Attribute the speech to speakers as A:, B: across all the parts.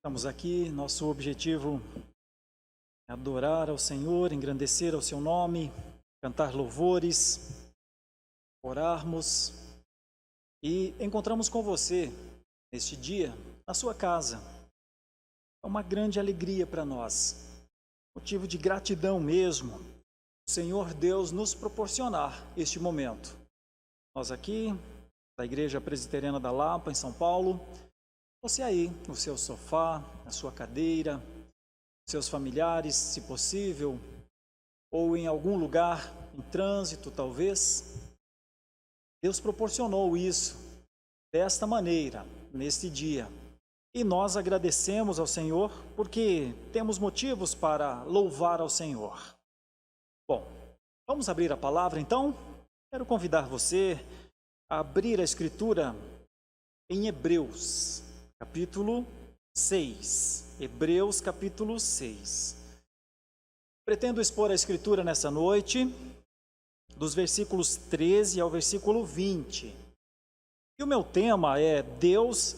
A: Estamos aqui, nosso objetivo é adorar ao Senhor, engrandecer ao seu nome, cantar louvores, orarmos e encontramos com você neste dia na sua casa. É uma grande alegria para nós, motivo de gratidão mesmo, o Senhor Deus nos proporcionar este momento. Nós aqui, da Igreja Presbiteriana da Lapa, em São Paulo, você aí, no seu sofá, na sua cadeira, seus familiares, se possível, ou em algum lugar, em trânsito talvez. Deus proporcionou isso desta maneira, neste dia. E nós agradecemos ao Senhor porque temos motivos para louvar ao Senhor. Bom, vamos abrir a palavra então? Quero convidar você a abrir a Escritura em Hebreus. Capítulo 6, Hebreus capítulo 6. Pretendo expor a Escritura nessa noite, dos versículos 13 ao versículo 20. E o meu tema é Deus,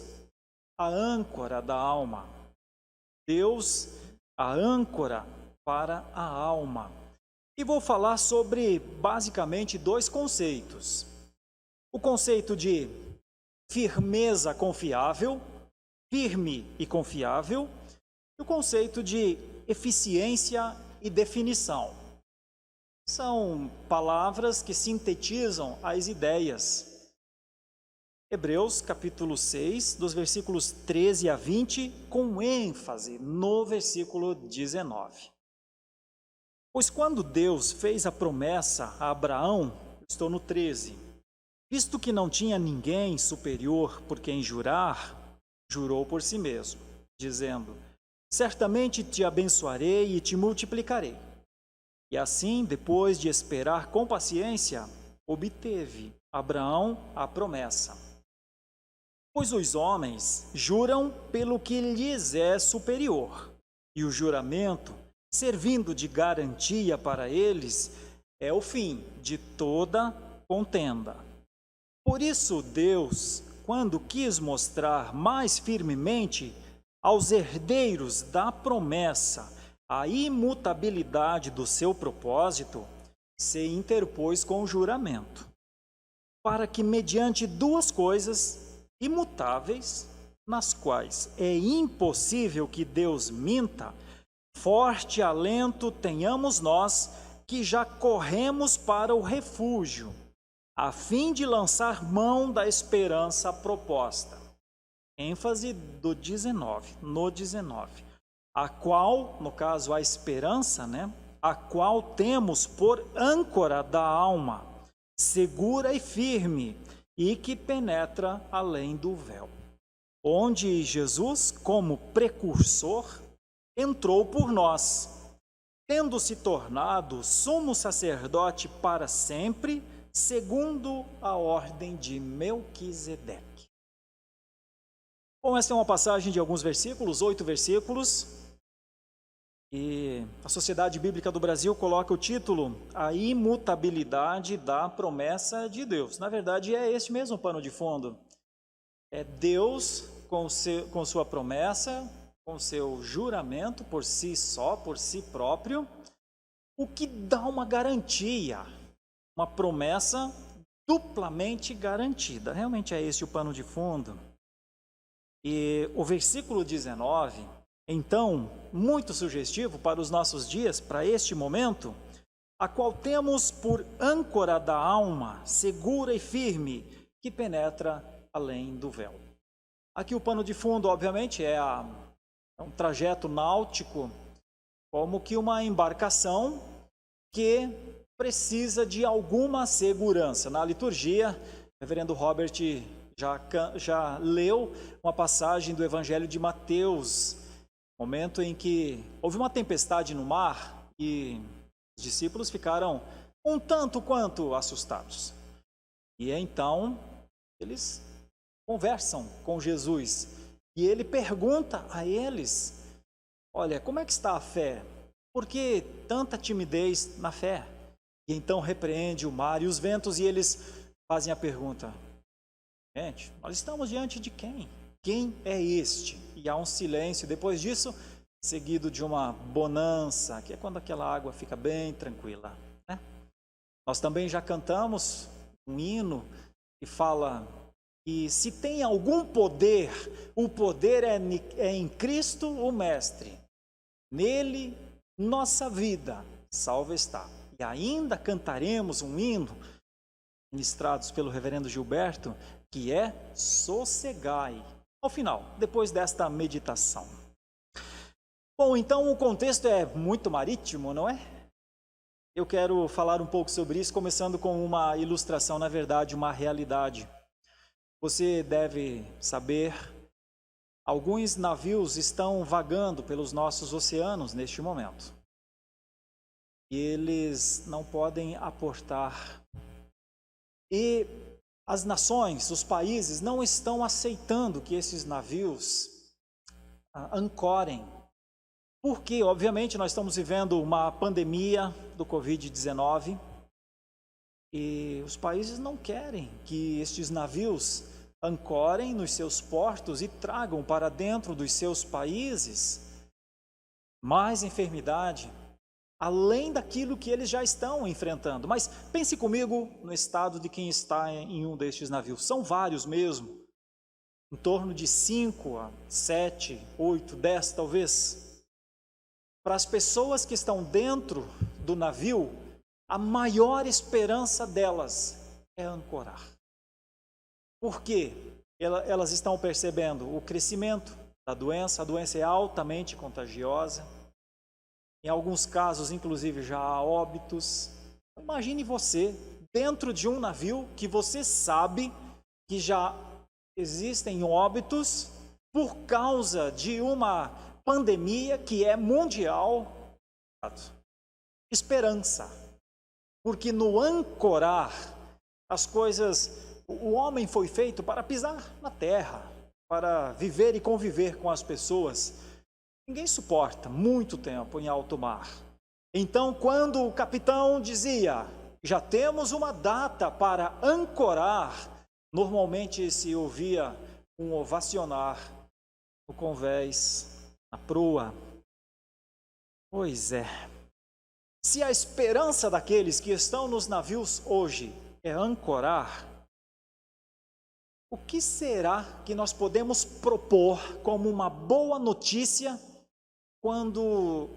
A: a âncora da alma. Deus, a âncora para a alma. E vou falar sobre, basicamente, dois conceitos. O conceito de firmeza confiável, firme e confiável, e o conceito de eficiência e definição. São palavras que sintetizam as ideias. Hebreus capítulo 6, dos versículos 13 a 20, com ênfase no versículo 19. Pois quando Deus fez a promessa a Abraão, estou no 13, visto que não tinha ninguém superior por quem jurar, jurou por si mesmo, dizendo: certamente te abençoarei e te multiplicarei. E assim, depois de esperar com paciência, obteve Abraão a promessa. Pois os homens juram pelo que lhes é superior, e o juramento, servindo de garantia para eles, é o fim de toda contenda. Por isso Deus, quando quis mostrar mais firmemente aos herdeiros da promessa a imutabilidade do seu propósito, se interpôs com o juramento, para que mediante duas coisas imutáveis, nas quais é impossível que Deus minta, forte alento tenhamos nós que já corremos para o refúgio, a fim de lançar mão da esperança proposta. ênfase do 19, no 19. A qual, no caso a esperança, a qual temos por âncora da alma, segura e firme, e que penetra além do véu. Onde Jesus, como precursor, entrou por nós, tendo se tornado sumo sacerdote para sempre, segundo a ordem de Melquisedeque. Bom, essa é uma passagem de alguns versículos, 8 versículos, e a Sociedade Bíblica do Brasil coloca o título A Imutabilidade da Promessa de Deus. Na verdade, é este mesmo pano de fundo. É Deus com sua promessa, com seu juramento por si só, por si próprio, o que dá uma garantia, uma promessa duplamente garantida. Realmente é esse o pano de fundo. E o versículo 19, então, muito sugestivo para os nossos dias, para este momento, a qual temos por âncora da alma, segura e firme, que penetra além do véu. Aqui o pano de fundo, obviamente, é um trajeto náutico, como que uma embarcação que precisa de alguma segurança. Na liturgia, o reverendo Robert já leu uma passagem do Evangelho de Mateus, momento em que houve uma tempestade no mar e os discípulos ficaram um tanto quanto assustados. E então eles conversam com Jesus e ele pergunta a eles: olha, como é que está a fé? Por que tanta timidez na fé? E então repreende o mar e os ventos e eles fazem a pergunta: gente, nós estamos diante de quem? quem é este? E há um silêncio. Depois disso, seguido de uma bonança, que é quando aquela água fica bem tranquila, né? Nós também já cantamos um hino que fala que se tem algum poder, o poder é em Cristo o Mestre. Nele, nossa vida salva está. E ainda cantaremos um hino, ministrados pelo reverendo Gilberto, que é Sossegai. Ao final, depois desta meditação. Bom, então o contexto é muito marítimo, não é? Eu quero falar um pouco sobre isso, começando com uma ilustração, na verdade, uma realidade. Você deve saber, alguns navios estão vagando pelos nossos oceanos neste momento. E eles não podem aportar. E as nações, os países não estão aceitando que esses navios ancorem. Porque, obviamente, nós estamos vivendo uma pandemia do Covid-19 e os países não querem que estes navios ancorem nos seus portos e tragam para dentro dos seus países mais enfermidade, além daquilo que eles já estão enfrentando. Mas pense comigo no estado de quem está em um destes navios. São vários mesmo, em torno de 5 a 7, 8, 10 talvez. Para as pessoas que estão dentro do navio, a maior esperança delas é ancorar. Por quê? Elas estão percebendo o crescimento da doença, a doença é altamente contagiosa. Em alguns casos, inclusive, já há óbitos. Imagine você dentro de um navio que você sabe que já existem óbitos por causa de uma pandemia que é mundial. Esperança. Porque no ancorar, as coisas, o homem foi feito para pisar na terra, para viver e conviver com as pessoas. Ninguém suporta muito tempo em alto mar. Então, quando o capitão dizia, já temos uma data para ancorar, normalmente se ouvia um ovacionar no convés, na proa. Pois é. Se a esperança daqueles que estão nos navios hoje é ancorar, o que será que nós podemos propor como uma boa notícia quando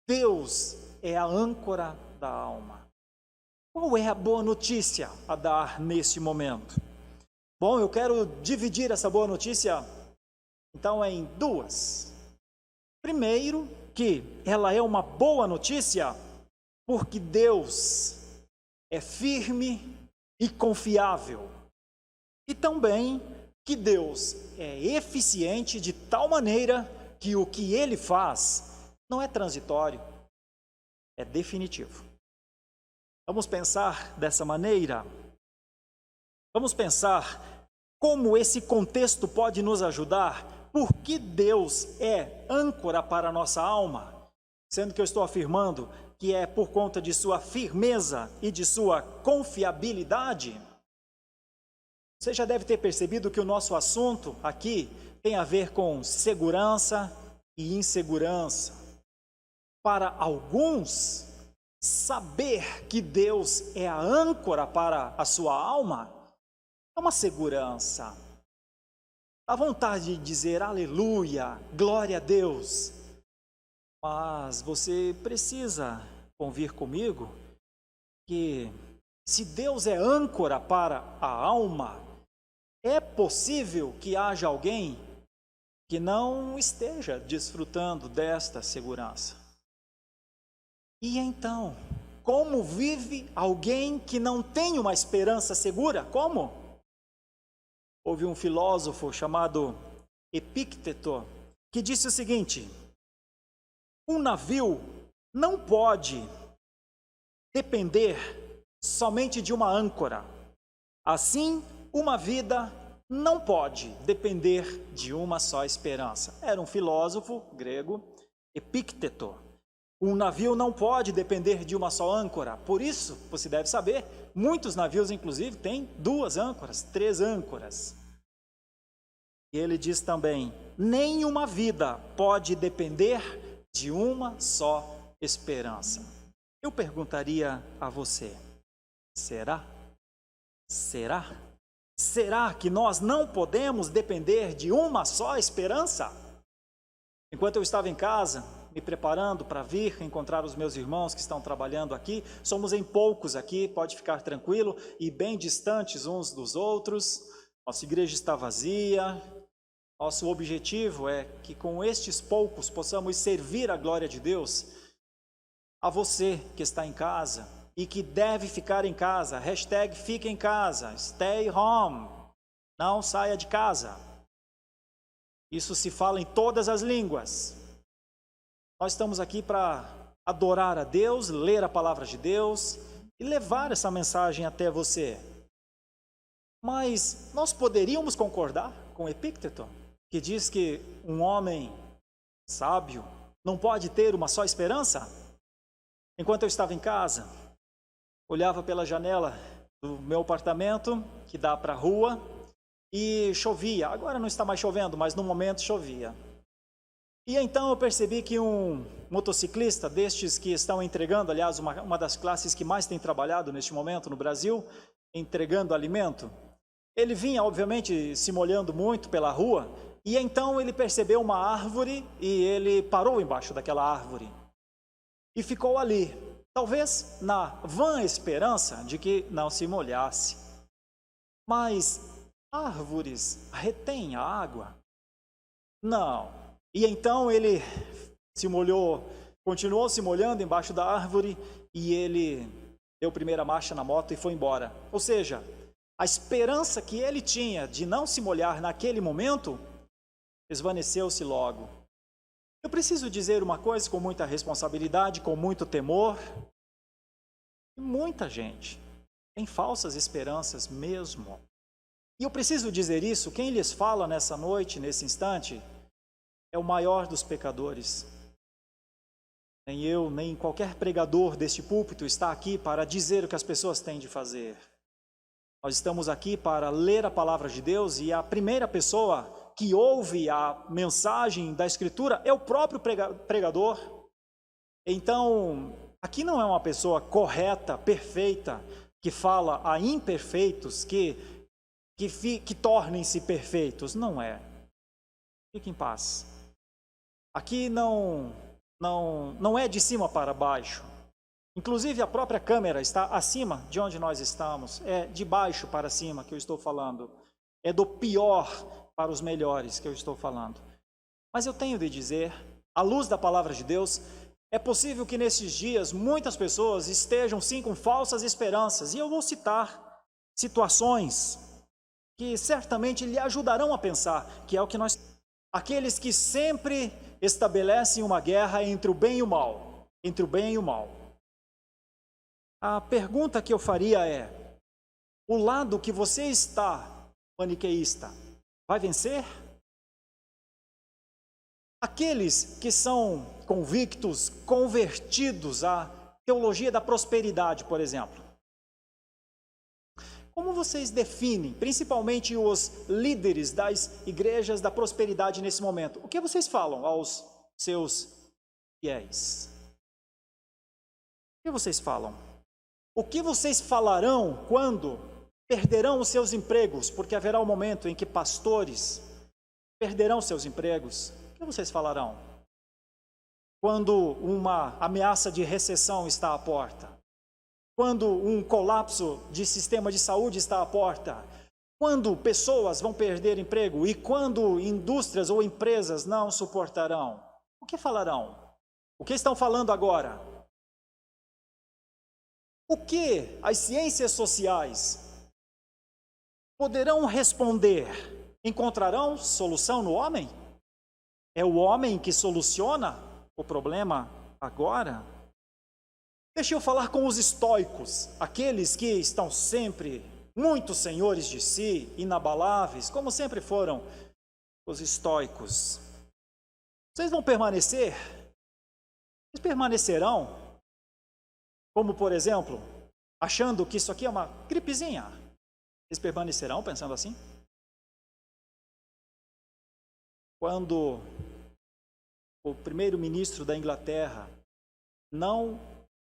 A: Deus é a âncora da alma? Qual é a boa notícia a dar neste momento? Bom, eu quero dividir essa boa notícia, então, em duas. Primeiro, que ela é uma boa notícia porque Deus é firme e confiável. E também que Deus é eficiente de tal maneira que o que Ele faz não é transitório, é definitivo. Vamos pensar dessa maneira? Vamos pensar como esse contexto pode nos ajudar? Por que Deus é âncora para a nossa alma? Sendo que eu estou afirmando que é por conta de sua firmeza e de sua confiabilidade. Você já deve ter percebido que o nosso assunto aqui tem a ver com segurança e insegurança. Para alguns, saber que Deus é a âncora para a sua alma é uma segurança. Dá vontade de dizer aleluia, glória a Deus. Mas você precisa convir comigo que se Deus é âncora para a alma, é possível que haja alguém que não esteja desfrutando desta segurança. E então, como vive alguém que não tem uma esperança segura? Como? Houve um filósofo chamado Epícteto que disse o seguinte: um navio não pode depender somente de uma âncora. Assim, uma vida não pode depender de uma só esperança. Era um filósofo grego, Epícteto. Um navio não pode depender de uma só âncora. Por isso, você deve saber, muitos navios, inclusive, têm 2 âncoras, 3 âncoras. E ele diz também: nenhuma vida pode depender de uma só esperança. Eu perguntaria a você: será? Será? Será que nós não podemos depender de uma só esperança? Enquanto eu estava em casa, me preparando para vir encontrar os meus irmãos que estão trabalhando aqui, somos em poucos aqui, pode ficar tranquilo, e bem distantes uns dos outros. Nossa igreja está vazia. Nosso objetivo é que com estes poucos possamos servir a glória de Deus a você que está em casa e que deve ficar em casa. Hashtag fica em casa, stay home, não saia de casa. Isso se fala em todas as línguas. Nós estamos aqui para adorar a Deus, ler a palavra de Deus e levar essa mensagem até você. Mas nós poderíamos concordar com Epícteto, que diz que um homem sábio não pode ter uma só esperança? Enquanto eu estava em casa, olhava pela janela do meu apartamento, que dá para a rua, e chovia. Agora não está mais chovendo, mas no momento chovia. E então eu percebi que um motociclista destes que estão entregando, aliás, uma das classes que mais tem trabalhado neste momento no Brasil, entregando alimento, ele vinha, obviamente, se molhando muito pela rua, e então ele percebeu uma árvore e ele parou embaixo daquela árvore e ficou ali, talvez na vã esperança de que não se molhasse. Mas árvores retêm a água? Não. E então ele se molhou, continuou se molhando embaixo da árvore e ele deu primeira marcha na moto e foi embora. Ou seja, a esperança que ele tinha de não se molhar naquele momento esvaneceu-se logo. Eu preciso dizer uma coisa com muita responsabilidade, com muito temor. Muita gente tem falsas esperanças mesmo. E eu preciso dizer isso, quem lhes fala nessa noite, nesse instante, é o maior dos pecadores. Nem eu, nem qualquer pregador deste púlpito está aqui para dizer o que as pessoas têm de fazer. Nós estamos aqui para ler a palavra de Deus e a primeira pessoa que ouve a mensagem da Escritura é o próprio pregador. Então, aqui não é uma pessoa correta, perfeita, que fala a imperfeitos que tornem-se perfeitos. Não é. Fique em paz. Aqui não é de cima para baixo. Inclusive a própria câmera está acima de onde nós estamos. É de baixo para cima que eu estou falando. É do pior para os melhores que eu estou falando. Mas eu tenho de dizer, à luz da palavra de Deus, é possível que nesses dias muitas pessoas estejam sim com falsas esperanças. E eu vou citar situações que certamente lhe ajudarão a pensar, que é o que nós... Aqueles que sempre estabelecem uma guerra entre o bem e o mal. Entre o bem e o mal. A pergunta que eu faria é: o lado que você está, maniqueísta, vai vencer? Aqueles que são convictos, convertidos à teologia da prosperidade, por exemplo. Como vocês definem, principalmente os líderes das igrejas da prosperidade nesse momento? O que vocês falam aos seus fiéis? O que vocês falam? O que vocês falarão quando perderão os seus empregos? Porque haverá um momento em que pastores perderão seus empregos. O que vocês falarão? Quando uma ameaça de recessão está à porta? Quando um colapso de sistema de saúde está à porta? Quando pessoas vão perder emprego? E quando indústrias ou empresas não suportarão? O que falarão? O que estão falando agora? O que as ciências sociais poderão responder? Encontrarão solução no homem? É o homem que soluciona o problema agora? Deixa eu falar com os estoicos, aqueles que estão sempre muito senhores de si, inabaláveis, como sempre foram os estoicos. Vocês vão permanecer? Vocês permanecerão? Como, por exemplo, achando que isso aqui é uma gripezinha. Vocês permanecerão pensando assim? quando o primeiro-ministro da Inglaterra, não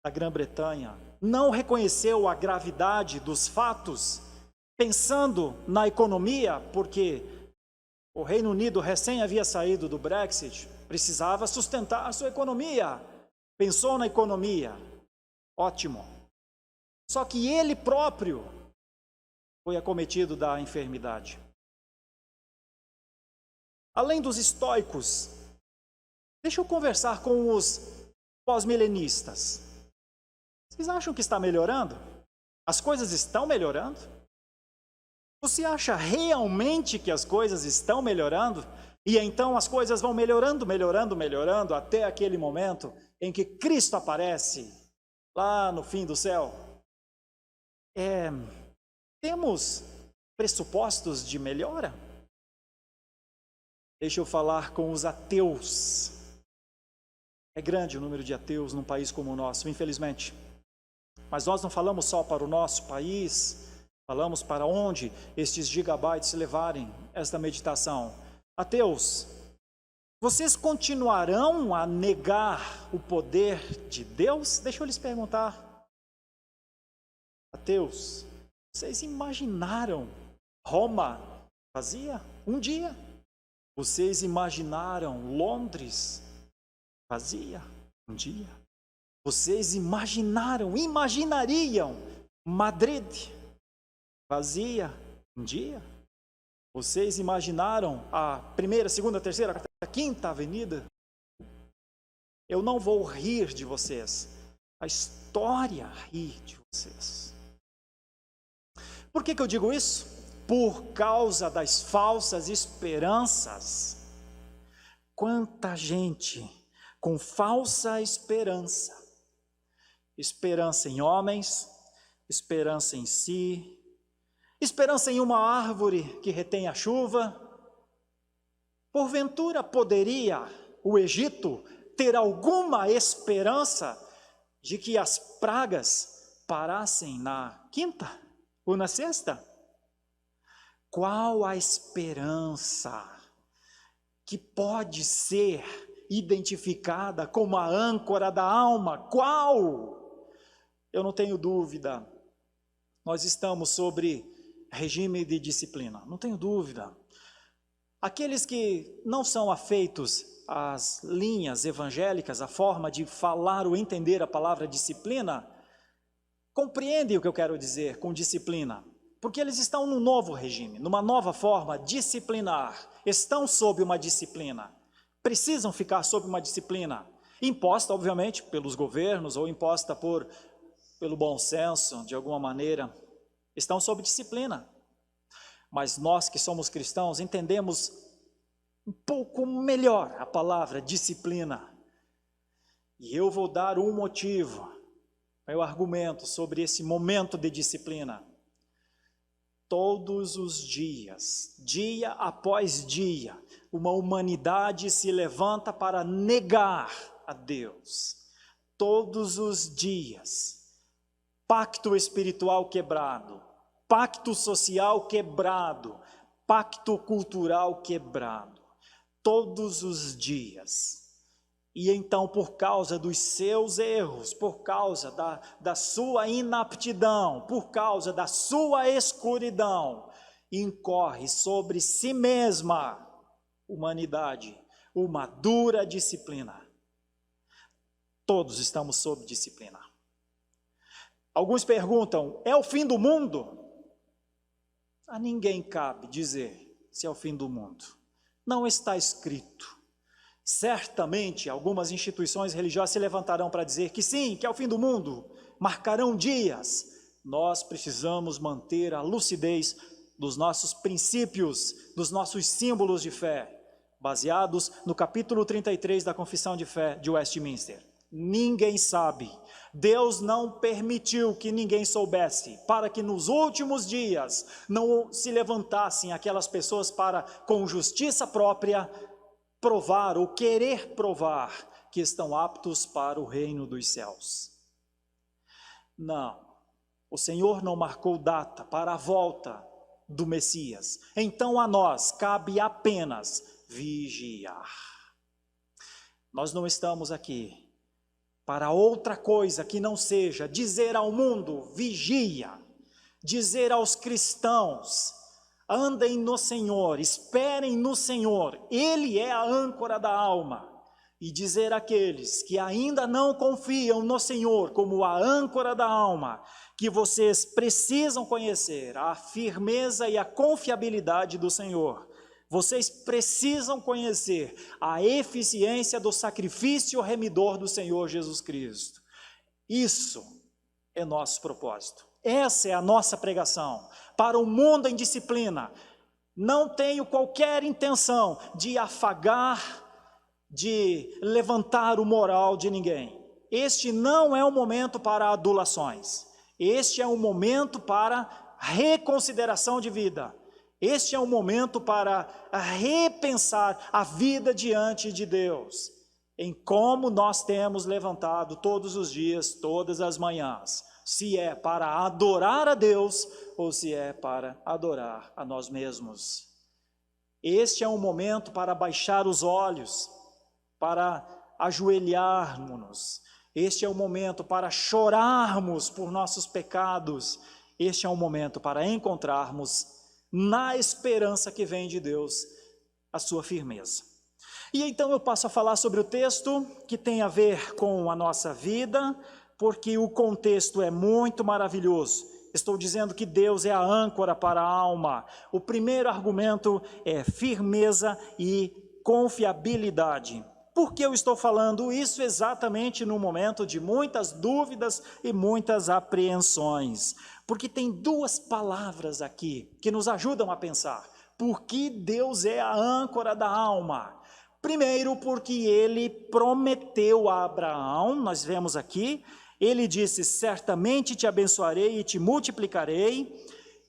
A: da Grã-Bretanha, não reconheceu a gravidade dos fatos, pensando na economia, porque o Reino Unido recém havia saído do Brexit, precisava sustentar a sua economia. Pensou na economia, ótimo. Só que ele próprio foi acometido da enfermidade. Além dos estoicos, deixa eu conversar com os pós-milenistas. Vocês acham que está melhorando? As coisas estão melhorando? Você acha realmente que as coisas estão melhorando? E então as coisas vão melhorando, até aquele momento em que Cristo aparece lá no fim do céu. Temos pressupostos de melhora? Deixa eu falar com os ateus. É grande o número de ateus num país como o nosso, infelizmente. Mas nós não falamos só para o nosso país, falamos para onde estes gigabytes levarem esta meditação. Ateus, vocês continuarão a negar o poder de Deus? Deixa eu lhes perguntar. Ateus, vocês imaginaram Roma vazia um dia? Vocês imaginaram Londres vazia um dia? Vocês imaginariam Madrid vazia um dia? Vocês imaginaram a primeira, segunda, terceira, quarta, quinta avenida? Eu não vou rir de vocês, a história ri de vocês. Por que eu digo isso? Por causa das falsas esperanças. Quanta gente com falsa esperança, esperança em homens, esperança em si, esperança em uma árvore que retém a chuva. Porventura poderia o Egito ter alguma esperança de que as pragas parassem na quinta ou na sexta? Qual a esperança que pode ser identificada como a âncora da alma? Qual? Eu não tenho dúvida. Nós estamos sobre regime de disciplina, não tenho dúvida. Aqueles que não são afeitos às linhas evangélicas, a forma de falar ou entender a palavra disciplina, compreendem o que eu quero dizer com disciplina, porque eles estão num novo regime, numa nova forma disciplinar, estão sob uma disciplina, precisam ficar sob uma disciplina, imposta obviamente pelos governos ou imposta pelo bom senso, de alguma maneira, estão sob disciplina. Mas nós que somos cristãos entendemos um pouco melhor a palavra disciplina. E eu vou dar um motivo, meu argumento sobre esse momento de disciplina. Todos os dias, dia após dia, uma humanidade se levanta para negar a Deus. Todos os dias, pacto espiritual quebrado, pacto social quebrado, pacto cultural quebrado, todos os dias. E então, por causa dos seus erros, por causa da sua inaptidão, por causa da sua escuridão, incorre sobre si mesma, humanidade, uma dura disciplina. Todos estamos sob disciplina. Alguns perguntam, é o fim do mundo? A ninguém cabe dizer se é o fim do mundo. Não está escrito. Certamente, algumas instituições religiosas se levantarão para dizer que sim, que é o fim do mundo, marcarão dias. Nós precisamos manter a lucidez dos nossos princípios, dos nossos símbolos de fé, baseados no capítulo 33 da Confissão de Fé de Westminster. Ninguém sabe. Deus não permitiu que ninguém soubesse, para que nos últimos dias não se levantassem aquelas pessoas para, com justiça própria, provar ou querer provar que estão aptos para o reino dos céus. Não, o Senhor não marcou data para a volta do Messias. Então a nós cabe apenas vigiar. Nós não estamos aqui para outra coisa que não seja dizer ao mundo, vigia, dizer aos cristãos, andem no Senhor, esperem no Senhor, Ele é a âncora da alma, e dizer àqueles que ainda não confiam no Senhor como a âncora da alma, que vocês precisam conhecer a firmeza e a confiabilidade do Senhor. Vocês precisam conhecer a eficiência do sacrifício remidor do Senhor Jesus Cristo. Isso é nosso propósito. Essa é a nossa pregação. Para o mundo em disciplina, não tenho qualquer intenção de afagar, de levantar o moral de ninguém. Este não é um momento para adulações. Este é um momento para reconsideração de vida. Este é um momento para repensar a vida diante de Deus, em como nós temos levantado todos os dias, todas as manhãs, se é para adorar a Deus ou se é para adorar a nós mesmos. Este é um momento para baixar os olhos, para ajoelharmos-nos. Este é um momento para chorarmos por nossos pecados. Este é um momento para encontrarmos na esperança que vem de Deus, a sua firmeza. E então eu passo a falar sobre o texto que tem a ver com a nossa vida, porque o contexto é muito maravilhoso. Estou dizendo que Deus é a âncora para a alma. O primeiro argumento é firmeza e confiabilidade. Por que eu estou falando isso exatamente no momento de muitas dúvidas e muitas apreensões? Porque tem duas palavras aqui que nos ajudam a pensar. Por que Deus é a âncora da alma? Primeiro, porque Ele prometeu a Abraão, nós vemos aqui, Ele disse, certamente te abençoarei e te multiplicarei.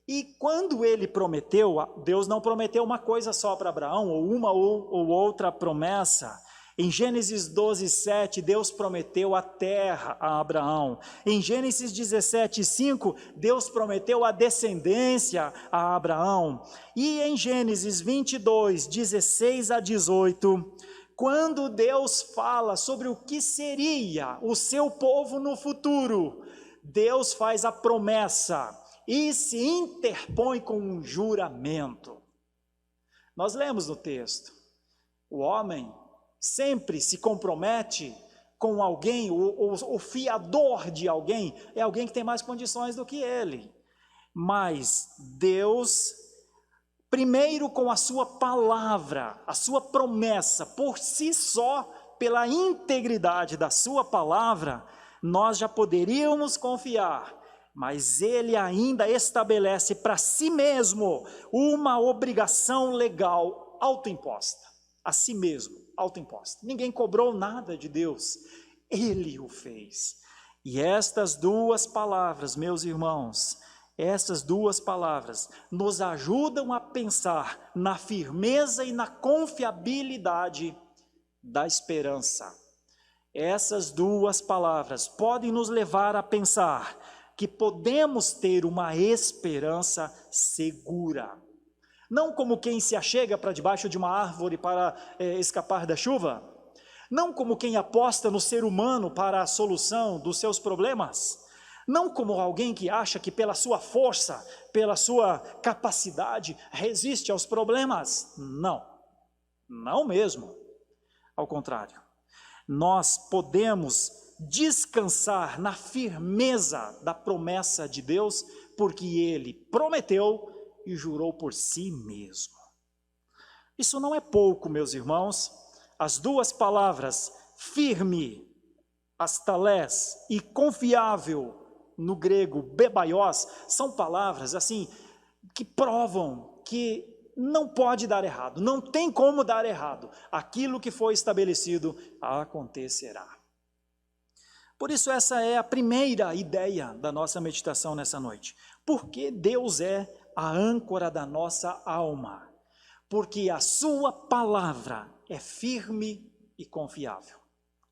A: E quando Ele prometeu, Deus não prometeu uma coisa só para Abraão, ou uma ou outra promessa. Em Gênesis 12, 7, Deus prometeu a terra a Abraão. Em Gênesis 17, 5, Deus prometeu a descendência a Abraão. E em Gênesis 22, 16 a 18, quando Deus fala sobre o que seria o seu povo no futuro, Deus faz a promessa e se interpõe com um juramento. Nós lemos no texto, o homem sempre se compromete com alguém, o fiador de alguém, é alguém que tem mais condições do que ele. Mas Deus, primeiro com a sua palavra, a sua promessa, por si só, pela integridade da sua palavra, nós já poderíamos confiar, mas Ele ainda estabelece para si mesmo uma obrigação legal autoimposta, a si mesmo. Autoimposta. Ninguém cobrou nada de Deus, Ele o fez. E estas duas palavras, meus irmãos, essas duas palavras nos ajudam a pensar na firmeza e na confiabilidade da esperança. Essas duas palavras podem nos levar a pensar que podemos ter uma esperança segura. Não como quem se achega para debaixo de uma árvore para escapar da chuva. Não como quem aposta no ser humano para a solução dos seus problemas. Não como alguém que acha que pela sua força, pela sua capacidade, resiste aos problemas. Não, não mesmo. Ao contrário, nós podemos descansar na firmeza da promessa de Deus, porque Ele prometeu e jurou por si mesmo. Isso não é pouco, meus irmãos. As duas palavras, firme, astalés, e confiável, no grego, bebaios, são palavras assim, que provam que não pode dar errado, não tem como dar errado. Aquilo que foi estabelecido acontecerá. Por isso essa é a primeira ideia da nossa meditação nessa noite. Porque Deus é a âncora da nossa alma, porque a sua palavra é firme e confiável.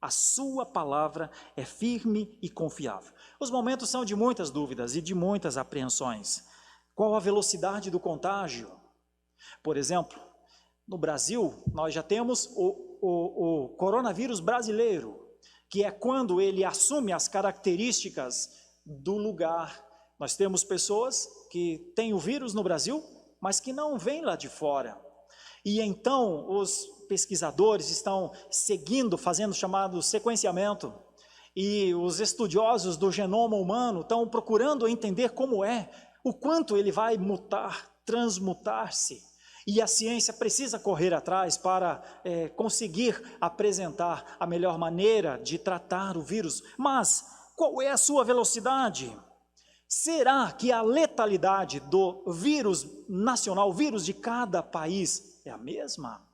A: A sua palavra é firme e confiável. Os momentos são de muitas dúvidas e de muitas apreensões. Qual a velocidade do contágio? Por exemplo, No Brasil, nós já temos o coronavírus brasileiro, que é quando ele assume as características do lugar. Nós temos pessoas que têm o vírus no Brasil, mas que não vêm lá de fora. E então os pesquisadores estão seguindo, fazendo o chamado sequenciamento, e os estudiosos do genoma humano estão procurando entender como é, o quanto ele vai mutar, transmutar-se. E a ciência precisa correr atrás para conseguir apresentar a melhor maneira de tratar o vírus. Mas qual é a sua velocidade? Será que a letalidade do vírus nacional, o vírus de cada país, é a mesma?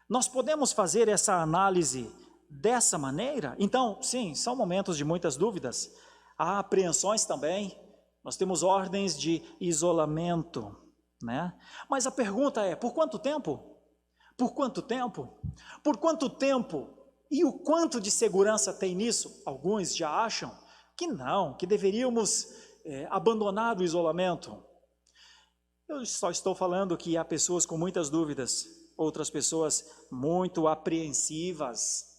A: Nós podemos fazer essa análise dessa maneira? Então, sim, são momentos de muitas dúvidas. Há apreensões também. Nós temos ordens de isolamento, né? Mas a pergunta é, por quanto tempo? Por quanto tempo? Por quanto tempo? E o quanto de segurança tem nisso? Alguns já acham que não, que deveríamos abandonar o isolamento. Eu só estou falando que há pessoas com muitas dúvidas, outras pessoas muito apreensivas.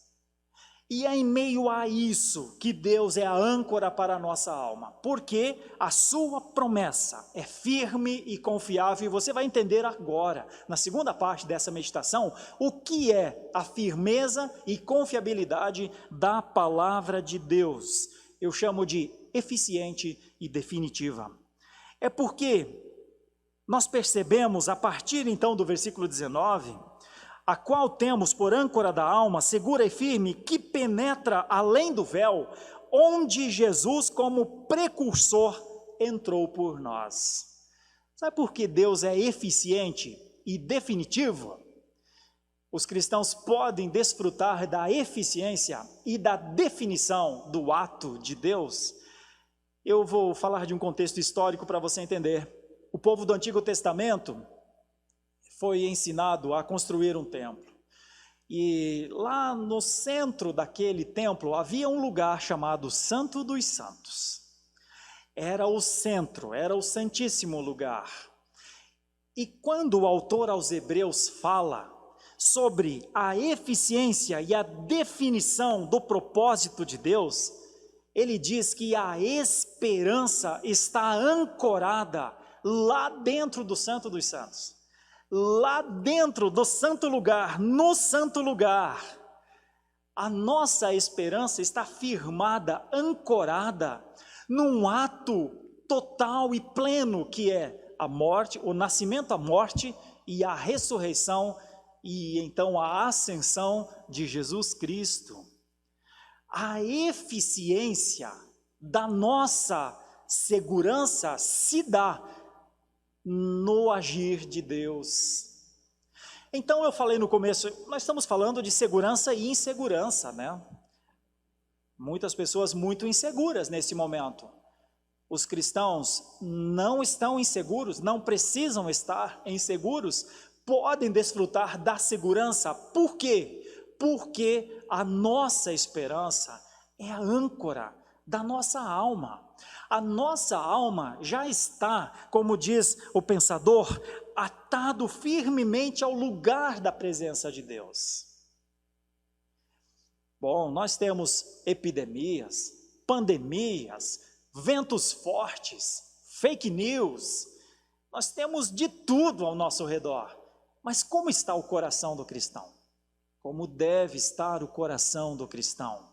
A: E é em meio a isso que Deus é a âncora para a nossa alma, porque a sua promessa é firme e confiável, e você vai entender agora, na segunda parte dessa meditação, o que é a firmeza e confiabilidade da palavra de Deus. Eu chamo de eficiente e definitiva. É porque nós percebemos, a partir então do versículo 19, a qual temos por âncora da alma, segura e firme, que penetra além do véu, onde Jesus, como precursor, entrou por nós. Sabe por que Deus é eficiente e definitivo? Os cristãos podem desfrutar da eficiência e da definição do ato de Deus. Eu vou falar de um contexto histórico para você entender. O povo do Antigo Testamento foi ensinado a construir um templo. E lá no centro daquele templo havia um lugar chamado Santo dos Santos. Era o centro, era o santíssimo lugar. E quando o autor aos Hebreus fala sobre a eficiência e a definição do propósito de Deus, ele diz que a esperança está ancorada lá dentro do Santo dos Santos. Lá dentro do santo lugar, no santo lugar, a nossa esperança está firmada, ancorada, num ato total e pleno que é a morte, o nascimento, a morte e a ressurreição e então a ascensão de Jesus Cristo. A eficiência da nossa segurança se dá no agir de Deus. Então eu falei no começo, nós estamos falando de segurança e insegurança, né? Muitas pessoas muito inseguras nesse momento. Os cristãos não estão inseguros, não precisam estar inseguros, podem desfrutar da segurança. Por quê? Porque a nossa esperança é a âncora da nossa alma. A nossa alma já está, como diz o pensador, atado firmemente ao lugar da presença de Deus. Bom, nós temos epidemias, pandemias, ventos fortes, fake news, nós temos de tudo ao nosso redor. Mas como está o coração do cristão? Como deve estar o coração do cristão?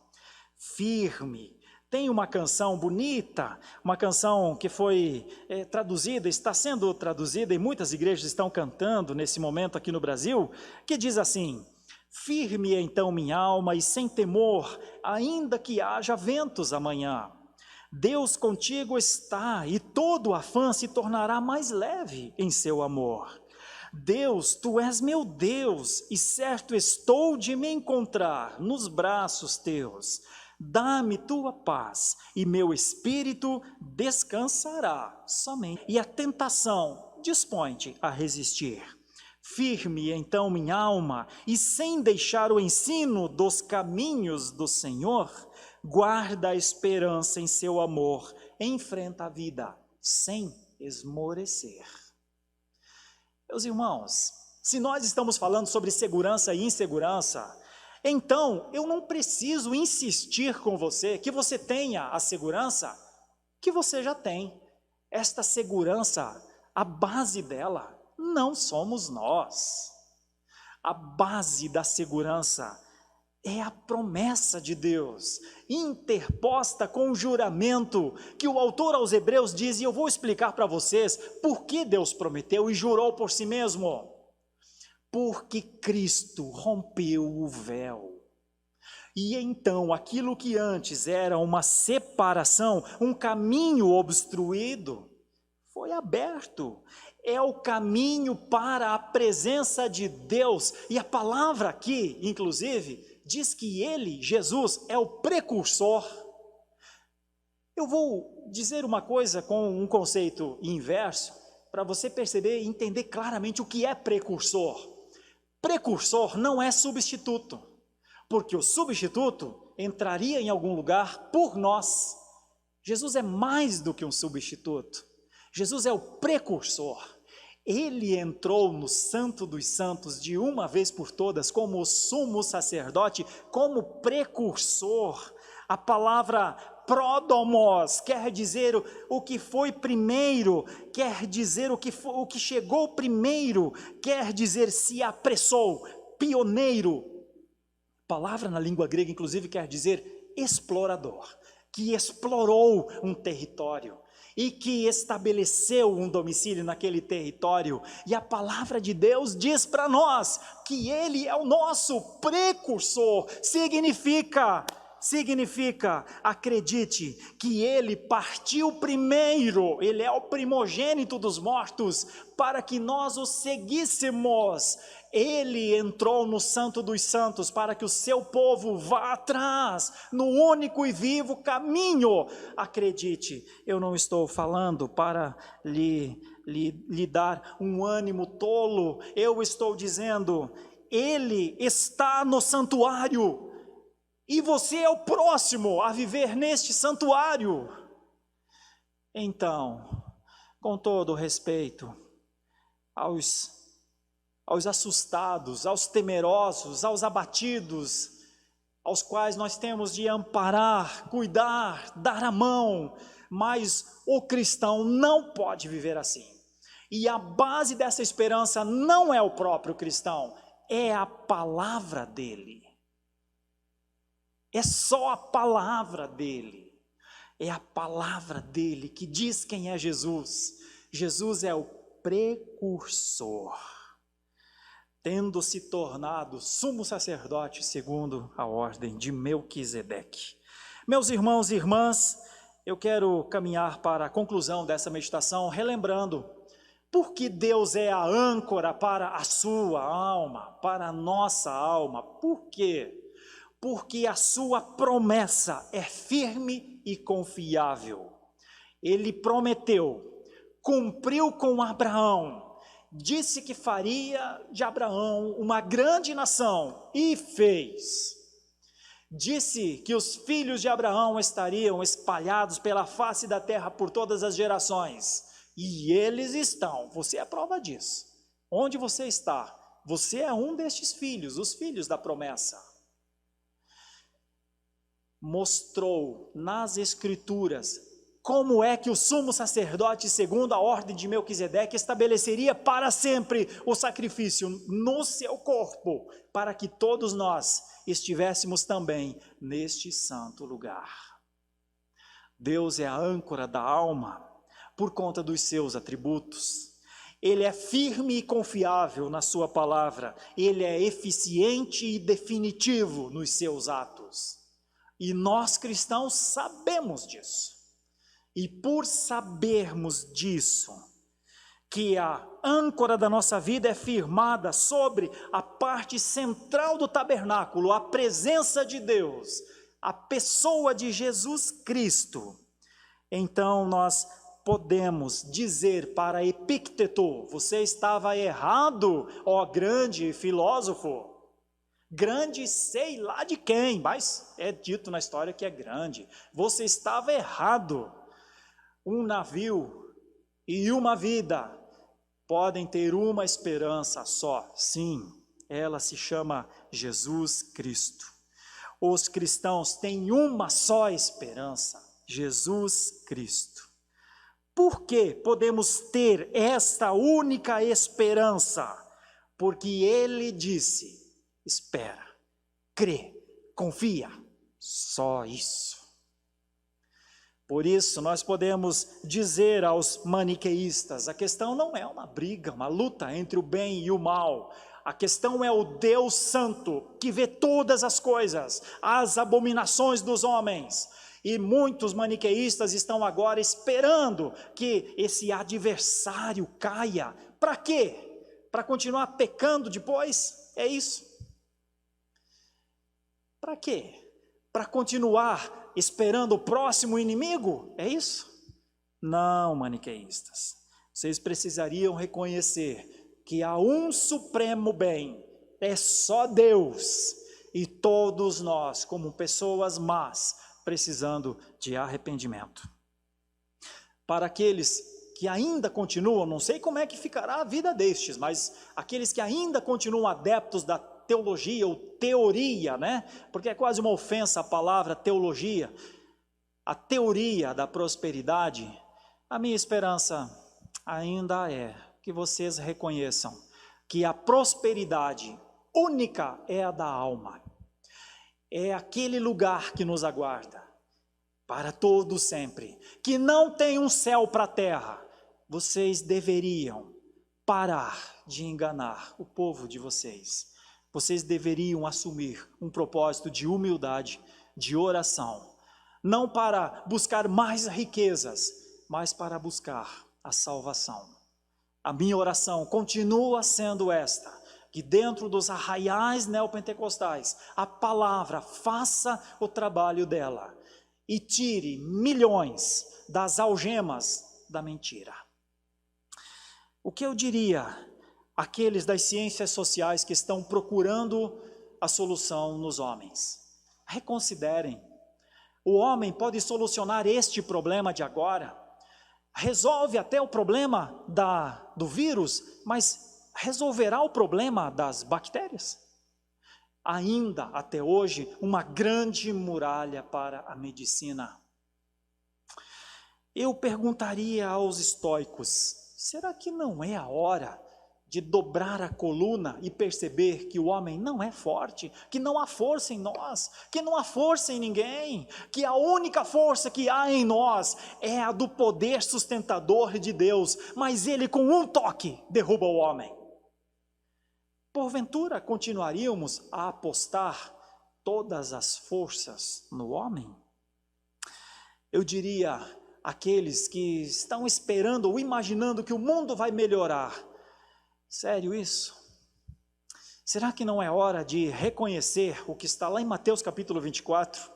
A: Firme. Tem uma canção bonita, uma canção que foi traduzida, está sendo traduzida e muitas igrejas estão cantando nesse momento aqui no Brasil, que diz assim: firme então minha alma e sem temor, ainda que haja ventos amanhã. Deus contigo está e todo afã se tornará mais leve em seu amor. Deus, tu és meu Deus e certo estou de me encontrar nos braços teus. Dá-me tua paz e meu espírito descansará somente. E a tentação dispõe-te a resistir. Firme então minha alma e sem deixar o ensino dos caminhos do Senhor, guarda a esperança em seu amor, enfrenta a vida sem esmorecer. Meus irmãos, Se nós estamos falando sobre segurança e insegurança, então eu não preciso insistir com você que você tenha a segurança que você já tem. Esta segurança, a base dela, não somos nós. A base da segurança é a promessa de Deus, interposta com o juramento, que o autor aos Hebreus diz, e eu vou explicar para vocês por que Deus prometeu e jurou por si mesmo. Porque Cristo rompeu o véu. E então, aquilo que antes era uma separação, um caminho obstruído, foi aberto. É o caminho para a presença de Deus. E a palavra aqui, inclusive, diz que ele, Jesus, é o precursor. Eu vou dizer uma coisa com um conceito inverso, para você perceber e entender claramente o que é precursor. Precursor não é substituto, porque o substituto entraria em algum lugar por nós. Jesus é mais do que um substituto. Jesus é o precursor. Ele entrou no Santo dos Santos de uma vez por todas como sumo sacerdote, como precursor. A palavra pródomos quer dizer o que foi primeiro, quer dizer o que chegou primeiro, quer dizer se apressou, pioneiro. A palavra na língua grega, inclusive, quer dizer explorador, que explorou um território e que estabeleceu um domicílio naquele território. E a palavra de Deus diz para nós que ele é o nosso precursor. Significa, acredite, que ele partiu primeiro, ele é o primogênito dos mortos, para que nós o seguíssemos. Ele entrou no Santo dos Santos para que o seu povo vá atrás, no único e vivo caminho. Acredite, eu não estou falando para lhe dar um ânimo tolo, eu estou dizendo, ele está no santuário, e você é o próximo a viver neste santuário. Então, com todo respeito aos assustados, aos temerosos, aos abatidos, aos quais nós temos de amparar, cuidar, dar a mão, mas o cristão não pode viver assim. E a base dessa esperança não é o próprio cristão, é a palavra dele. É só a palavra dele. É a palavra dele que diz quem é Jesus. Jesus é o precursor, tendo se tornado sumo sacerdote segundo a ordem de Melquisedeque. Meus irmãos e irmãs, eu quero caminhar para a conclusão dessa meditação, relembrando por que Deus é a âncora para a sua alma, para a nossa alma. Por quê? Porque a sua promessa é firme e confiável. Ele prometeu, cumpriu com Abraão, disse que faria de Abraão uma grande nação, e fez. Disse que os filhos de Abraão estariam espalhados pela face da terra por todas as gerações, e eles estão. Você é a prova disso. Onde você está? Você é um destes filhos, os filhos da promessa. Mostrou nas Escrituras como é que o sumo sacerdote, segundo a ordem de Melquisedeque, estabeleceria para sempre o sacrifício no seu corpo, para que todos nós estivéssemos também neste santo lugar. Deus é a âncora da alma por conta dos seus atributos. Ele é firme e confiável na sua palavra, ele é eficiente e definitivo nos seus atos. E nós cristãos sabemos disso. E por sabermos disso, que a âncora da nossa vida é firmada sobre a parte central do tabernáculo, a presença de Deus, a pessoa de Jesus Cristo, então nós podemos dizer para Epicteto: você estava errado, ó grande filósofo. Grande sei lá de quem, mas é dito na história que é grande. Você estava errado. Um navio e uma vida podem ter uma esperança só. Sim, ela se chama Jesus Cristo. Os cristãos têm uma só esperança, Jesus Cristo. Por que podemos ter esta única esperança? Porque Ele disse: espera, crê, confia, só isso. Por isso nós podemos dizer aos maniqueístas: a questão não é uma briga, uma luta entre o bem e o mal. A questão é o Deus Santo, que vê todas as coisas, as abominações dos homens. E muitos maniqueístas estão agora esperando que esse adversário caia. Para quê? Para continuar pecando depois? É isso? Para quê? Para continuar esperando o próximo inimigo? É isso? Não, maniqueístas. Vocês precisariam reconhecer que há um supremo bem, é só Deus, e todos nós, como pessoas más, precisando de arrependimento. Para aqueles que ainda continuam, não sei como é que ficará a vida destes, mas aqueles que ainda continuam adeptos da teologia ou teoria, né? Porque é quase uma ofensa a palavra teologia, a teoria da prosperidade. A minha esperança ainda é que vocês reconheçam que a prosperidade única é a da alma. É aquele lugar que nos aguarda para todo sempre, que não tem um céu para a terra. Vocês deveriam parar de enganar o povo de vocês. Vocês deveriam assumir um propósito de humildade, de oração, não para buscar mais riquezas, mas para buscar a salvação. A minha oração continua sendo esta: que dentro dos arraiais neopentecostais, a palavra faça o trabalho dela e tire milhões das algemas da mentira. O que eu diria àqueles das ciências sociais que estão procurando a solução nos homens? Reconsiderem. O homem pode solucionar este problema de agora, resolve até o problema do vírus, mas resolverá o problema das bactérias? Ainda até hoje, uma grande muralha para a medicina. Eu perguntaria aos estoicos: será que não é a hora de dobrar a coluna e perceber que o homem não é forte, que não há força em nós, que não há força em ninguém, que a única força que há em nós é a do poder sustentador de Deus, mas ele com um toque derruba o homem? Porventura continuaríamos a apostar todas as forças no homem? Eu diria àqueles que estão esperando ou imaginando que o mundo vai melhorar: sério isso? Será que não é hora de reconhecer o que está lá em Mateus capítulo 24,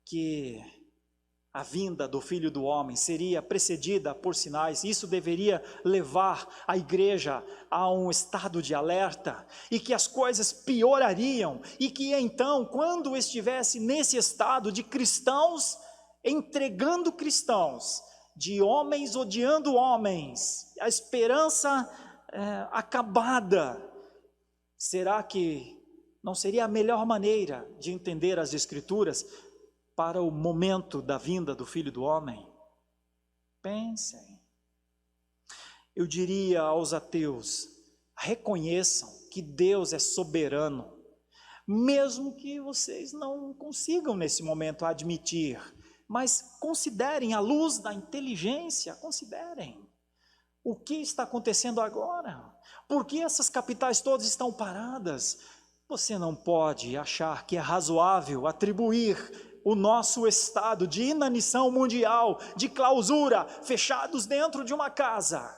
A: que a vinda do Filho do Homem seria precedida por sinais? Isso deveria levar a igreja a um estado de alerta, e que as coisas piorariam, e que então, quando estivesse nesse estado de cristãos entregando cristãos, de homens odiando homens, a esperança acabada, será que não seria a melhor maneira de entender as Escrituras para o momento da vinda do Filho do Homem? Pensem. Eu diria aos ateus: reconheçam que Deus é soberano, mesmo que vocês não consigam nesse momento admitir, mas considerem à luz da inteligência, considerem. O que está acontecendo agora? Por que essas capitais todas estão paradas? Você não pode achar que é razoável atribuir o nosso estado de inanição mundial, de clausura, fechados dentro de uma casa,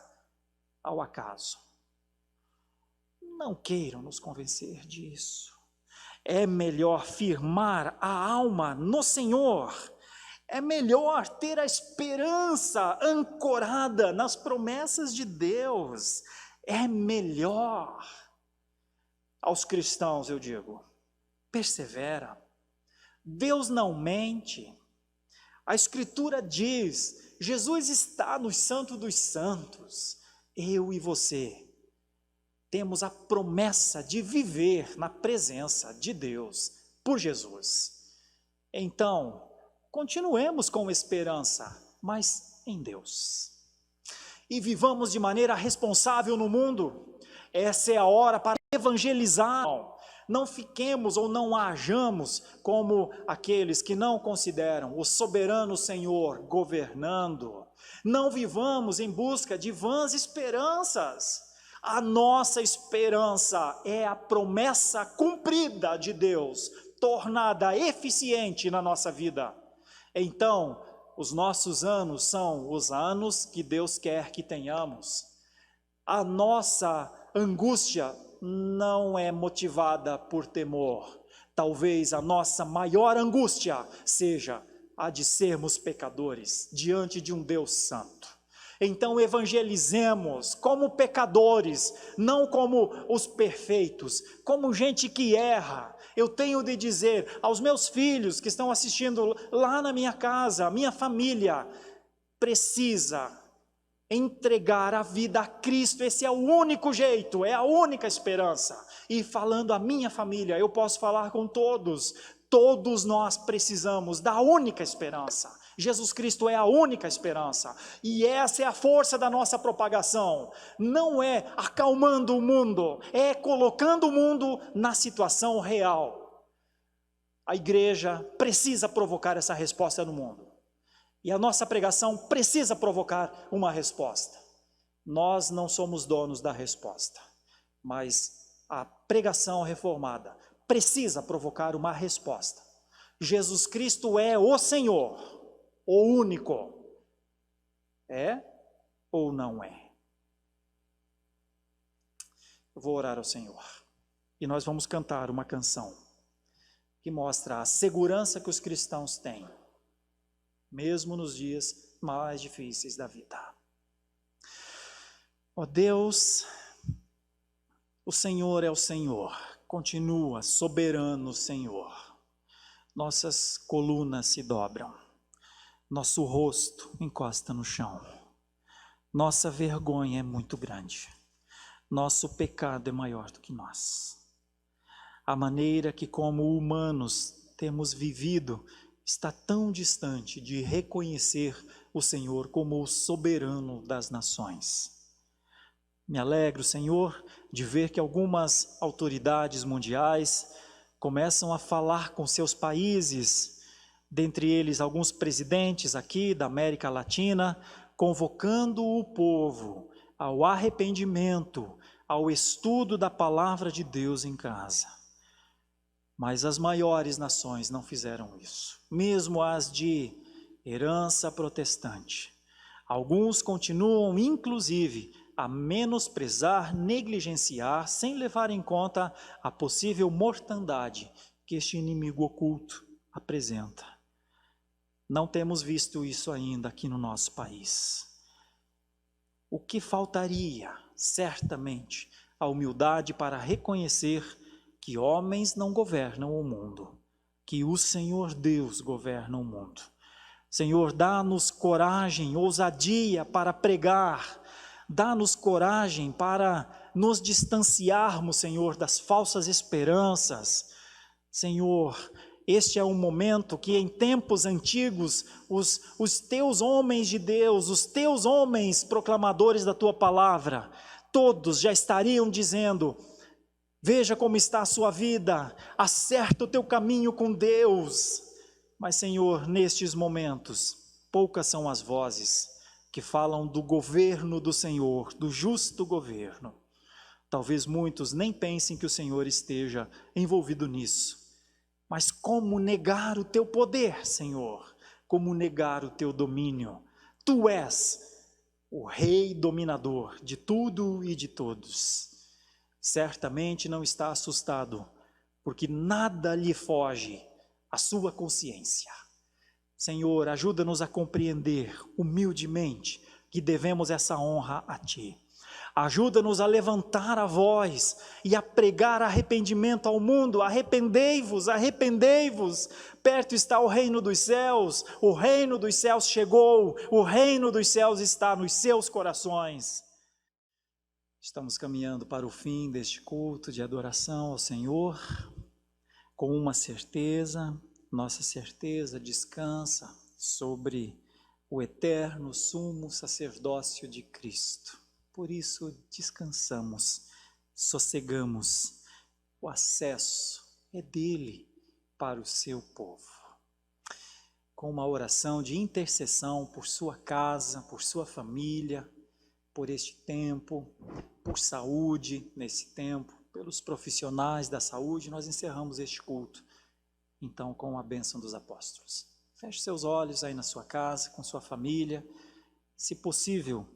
A: ao acaso. Não queiram nos convencer disso. É melhor firmar a alma no Senhor. É melhor ter a esperança ancorada nas promessas de Deus. É melhor. Aos cristãos eu digo: persevera. Deus não mente. A Escritura diz: Jesus está no Santo dos Santos. eu e você temos a promessa de viver na presença de Deus por Jesus. Então, continuemos com esperança, mas em Deus. E vivamos de maneira responsável no mundo. Essa é a hora para evangelizar. Não fiquemos ou não hajamos como aqueles que não consideram o soberano Senhor governando. Não vivamos em busca de vãs esperanças. A nossa esperança é a promessa cumprida de Deus, tornada eficiente na nossa vida. Então, os nossos anos são os anos que Deus quer que tenhamos. A nossa angústia não é motivada por temor. Talvez a nossa maior angústia seja a de sermos pecadores diante de um Deus santo. Então evangelizemos como pecadores, não como os perfeitos, como gente que erra. Eu tenho de dizer aos meus filhos que estão assistindo lá na minha casa, a minha família precisa entregar a vida a Cristo. Esse é o único jeito, é a única esperança. E falando a minha família, eu posso falar com todos. Todos nós precisamos da única esperança. Jesus Cristo é a única esperança. E essa é a força da nossa propagação. Não é acalmando o mundo, é colocando o mundo na situação real. A igreja precisa provocar essa resposta no mundo. E a nossa pregação precisa provocar uma resposta. Nós não somos donos da resposta, mas a pregação reformada precisa provocar uma resposta. Jesus Cristo é o Senhor, o único. É ou não é? Eu vou orar ao Senhor. E nós vamos cantar uma canção que mostra a segurança que os cristãos têm, mesmo nos dias mais difíceis da vida. Ó Deus, o Senhor é o Senhor, continua soberano Senhor. Nossas colunas se dobram, nosso rosto encosta no chão, nossa vergonha é muito grande, nosso pecado é maior do que nós. A maneira que como humanos temos vivido está tão distante de reconhecer o Senhor como o soberano das nações. Me alegro, Senhor, de ver que algumas autoridades mundiais começam a falar com seus países, dentre eles alguns presidentes aqui da América Latina, convocando o povo ao arrependimento, ao estudo da palavra de Deus em casa. Mas as maiores nações não fizeram isso, mesmo as de herança protestante. Alguns continuam, inclusive, a menosprezar, negligenciar, sem levar em conta a possível mortandade que este inimigo oculto apresenta. Não temos visto isso ainda aqui no nosso país. O que faltaria, certamente, a humildade para reconhecer que homens não governam o mundo, que o Senhor Deus governa o mundo. Senhor, dá-nos coragem, ousadia para pregar, dá-nos coragem para nos distanciarmos, Senhor, das falsas esperanças. Senhor, este é um momento que em tempos antigos, os teus homens de Deus, os teus homens proclamadores da tua palavra, todos já estariam dizendo: veja como está a sua vida, acerta o teu caminho com Deus. Mas, Senhor, nestes momentos, poucas são as vozes que falam do governo do Senhor, do justo governo. Talvez muitos nem pensem que o Senhor esteja envolvido nisso. Mas como negar o teu poder, Senhor? Como negar o teu domínio? Tu és o Rei dominador de tudo e de todos. Certamente não está assustado, porque nada lhe foge à sua consciência. Senhor, ajuda-nos a compreender humildemente que devemos essa honra a Ti. Ajuda-nos a levantar a voz e a pregar arrependimento ao mundo. Arrependei-vos, arrependei-vos. Perto está o reino dos céus. O reino dos céus chegou. O reino dos céus está nos seus corações. Estamos caminhando para o fim deste culto de adoração ao Senhor, com uma certeza, nossa certeza descansa sobre o eterno sumo sacerdócio de Cristo. Por isso descansamos, sossegamos, o acesso é dele para o seu povo. Com uma oração de intercessão por sua casa, por sua família, por este tempo, por saúde nesse tempo, pelos profissionais da saúde, nós encerramos este culto, então, com a bênção dos apóstolos. Feche seus olhos aí na sua casa, com sua família. Se possível,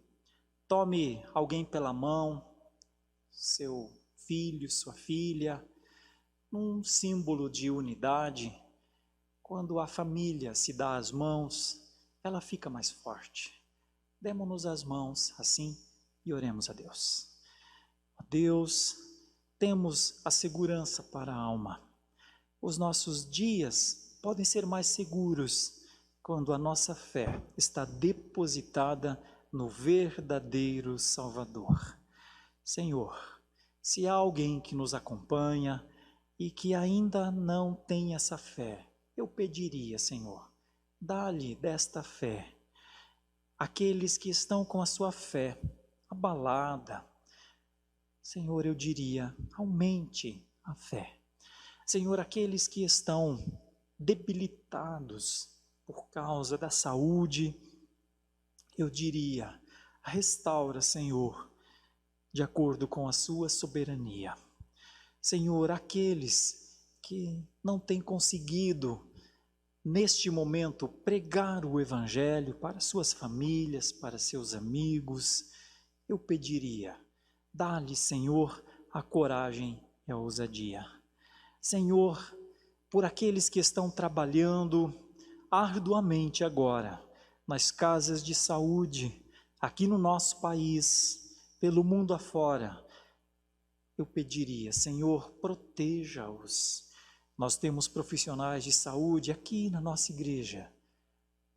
A: tome alguém pela mão, seu filho, sua filha, um símbolo de unidade. Quando a família se dá as mãos, ela fica mais forte. Demos-nos as mãos assim e oremos a Deus. Ó Deus, temos a segurança para a alma. Os nossos dias podem ser mais seguros quando a nossa fé está depositada no verdadeiro Salvador. Senhor, se há alguém que nos acompanha e que ainda não tem essa fé, eu pediria, Senhor, dá-lhe desta fé. Aqueles que estão com a sua fé abalada, Senhor, eu diria, aumente a fé. Senhor, aqueles que estão debilitados por causa da saúde, eu diria, restaura, Senhor, de acordo com a sua soberania. Senhor, aqueles que não têm conseguido neste momento, pregar o Evangelho para suas famílias, para seus amigos, eu pediria, dá-lhe, Senhor, a coragem e a ousadia. Senhor, por aqueles que estão trabalhando arduamente agora, nas casas de saúde, aqui no nosso país, pelo mundo afora, eu pediria, Senhor, proteja-os. Nós temos profissionais de saúde aqui na nossa igreja.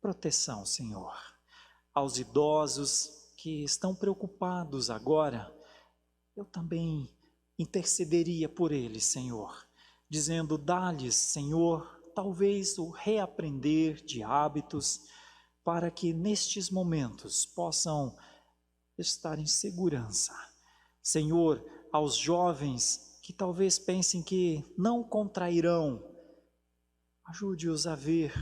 A: Proteção, Senhor. Aos idosos que estão preocupados agora, eu também intercederia por eles, Senhor, dizendo, dá-lhes, Senhor, talvez o reaprender de hábitos, para que nestes momentos possam estar em segurança. Senhor, aos jovens que talvez pensem que não contrairão, ajude-os a ver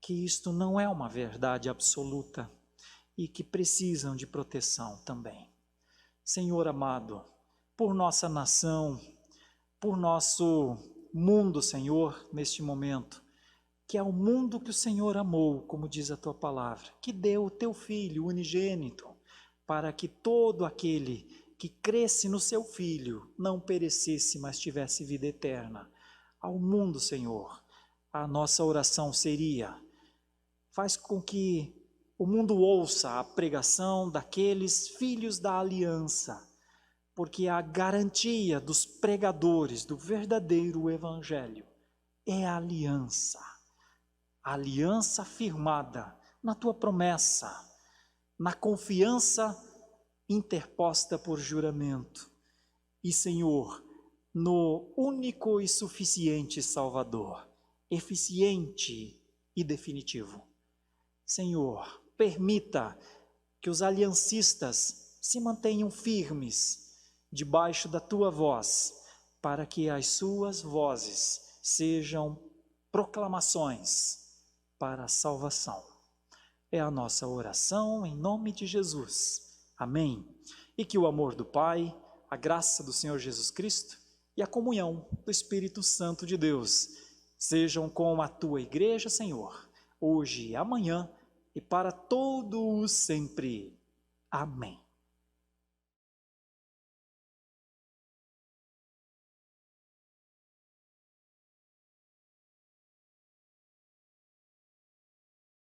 A: que isto não é uma verdade absoluta e que precisam de proteção também. Senhor amado, por nossa nação, por nosso mundo, Senhor, neste momento, que é o mundo que o Senhor amou, como diz a Tua palavra, que deu o Teu Filho unigênito, para que todo aquele que cresce no seu Filho, não perecesse, mas tivesse vida eterna. Ao mundo, Senhor, a nossa oração seria, faz com que o mundo ouça a pregação daqueles filhos da aliança, porque a garantia dos pregadores do verdadeiro Evangelho é a aliança firmada na Tua promessa, na confiança interposta por juramento, e Senhor, no único e suficiente Salvador, eficiente e definitivo. Senhor, permita que os aliancistas se mantenham firmes debaixo da Tua voz, para que as suas vozes sejam proclamações para a salvação. É a nossa oração em nome de Jesus. Amém. E que o amor do Pai, a graça do Senhor Jesus Cristo e a comunhão do Espírito Santo de Deus sejam com a Tua igreja, Senhor, hoje e amanhã e para todo o sempre. Amém.